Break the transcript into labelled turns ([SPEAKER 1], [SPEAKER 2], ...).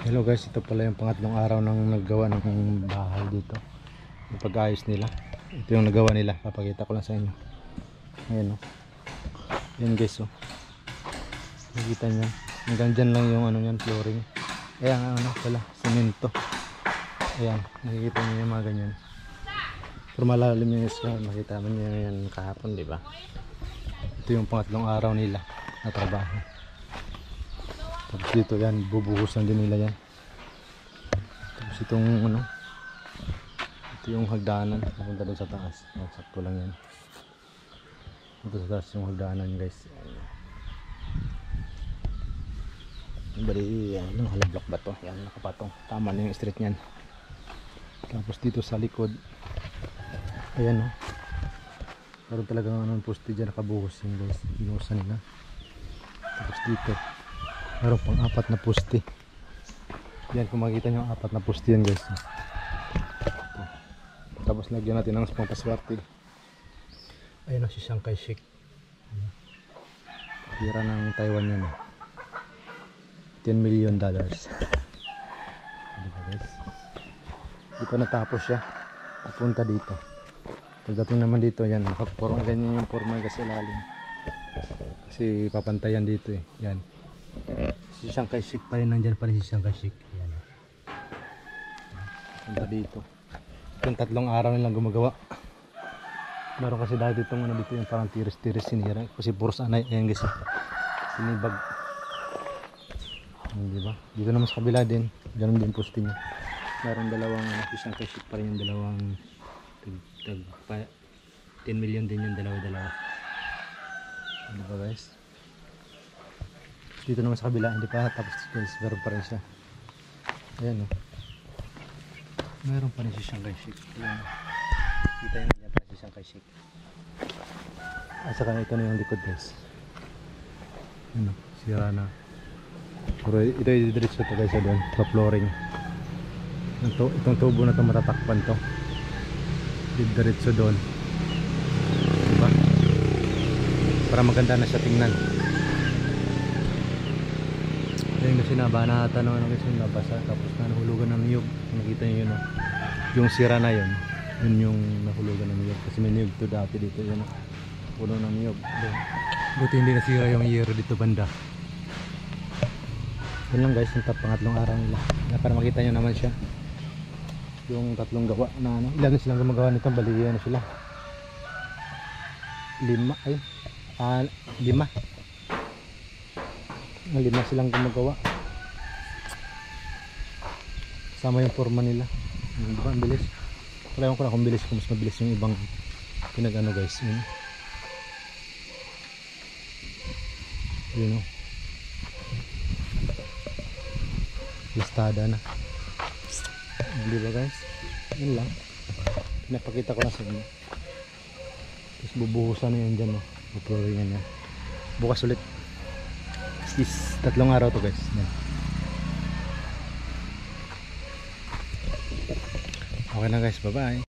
[SPEAKER 1] Hello guys, ito pala yung pangatlong araw nang naggawa ng bahay dito. Yung pag-ayos nila. Ito yung nagawa nila. Papakita ko lang sa inyo. Ayan o. Ayan guys o. Nakikita nyo. Hanggang dyan lang yung ano yan, flooring. Ayan ano pala, semento. Ayan, nakikita nyo yung mga ganyan. Pero malalim yung isa. Nakita nyo yan kahapon, diba? Ito yung pangatlong araw nila na trabaho. Tapos dito yan, bubuhusan din nila yan. Tapos itong ano, ito yung hagdanan papunta doon sa taas. Sakto lang yan. Ito sa taas yung hagdanan guys. Bali yan, halong block ba to? Yan, nakapatong. Tama na yung street nyan. Tapos dito sa likod, ayan o. Meron talagang anong poste dyan, nakabuhos yun guys. Binuhusan nila. Tapos dito meron pang 4 na poste. Yan, kung makikita nyo 4 na poste yan guys. Ito. Tapos lagyan natin ng pampaswerte. Ayun o, si Chiang Kai-shek. Tira ng Taiwan yan. $10 million. Diba guys? Di pa natapos siya. Papunta dito. Pagdating naman dito, yan, nakaporma ganyan yung forma kasi lalim. Kasi papantayan dito eh. Yan. Si Chiang Kai-shek pa rin, nandyan pa rin si Chiang Kai-shek. Yan. Punta dito. Yung 3 araw nilang gumagawa. Meron kasi dahil ditong ano dito yung parang tiris-tiris sinira. Kasi puros anay. Ayan guys. Sinibag. Diba? Dito naman sa kabila din. Ganun din poste niya. Meron dalawang si Chiang Kai-shek pa rin yung dalawang 10 million din yung dalawa-dalawa. Diba guys? Dito naman sa kabila, hindi pa tapos guys, meron pa rin siya. Ayan o. Meron pa rin si Chiang Kai-shek. Ayan o. Kita nyo na pa si Chiang Kai-shek. At saka ito na yung likod guys. Ayan o, sira na. Pero ito yung diretso ito guys doon, sa flooring. Itong tubo na ito matatakpan to. Diretso doon. Diba? Para maganda na siya tingnan. Yung sinabanatan no, ano kasi nabasa tapos na nahulugan ng niyog. Nakita niyo yun no? Yung sira na yun, yun yung nahulugan ng niyog kasi may niyog to dati dito yun no? Puno ng niyog. Buti hindi nasira yung yero dito banda. Yun lang guys, yung pangatlong araw nila para makita nyo naman siya yung 3 gawa na ano. Ilan silang gumagawa nito, bali ano sila 5 silang gumagawa. Kasama yung forma nila. Diba? Ang bilis. Wala ko na kung bilis, kung mas mabilis yung ibang pinag-ano guys. Yun o. Listada na. Diba guys? Yun lang. Pinapakita ko lang sa inyo. Tapos bubuhusan na yan dyan o. Bupuloy yan. Bukas ulit. Is 3 araw to guys. Yan. Okay na guys, bye bye.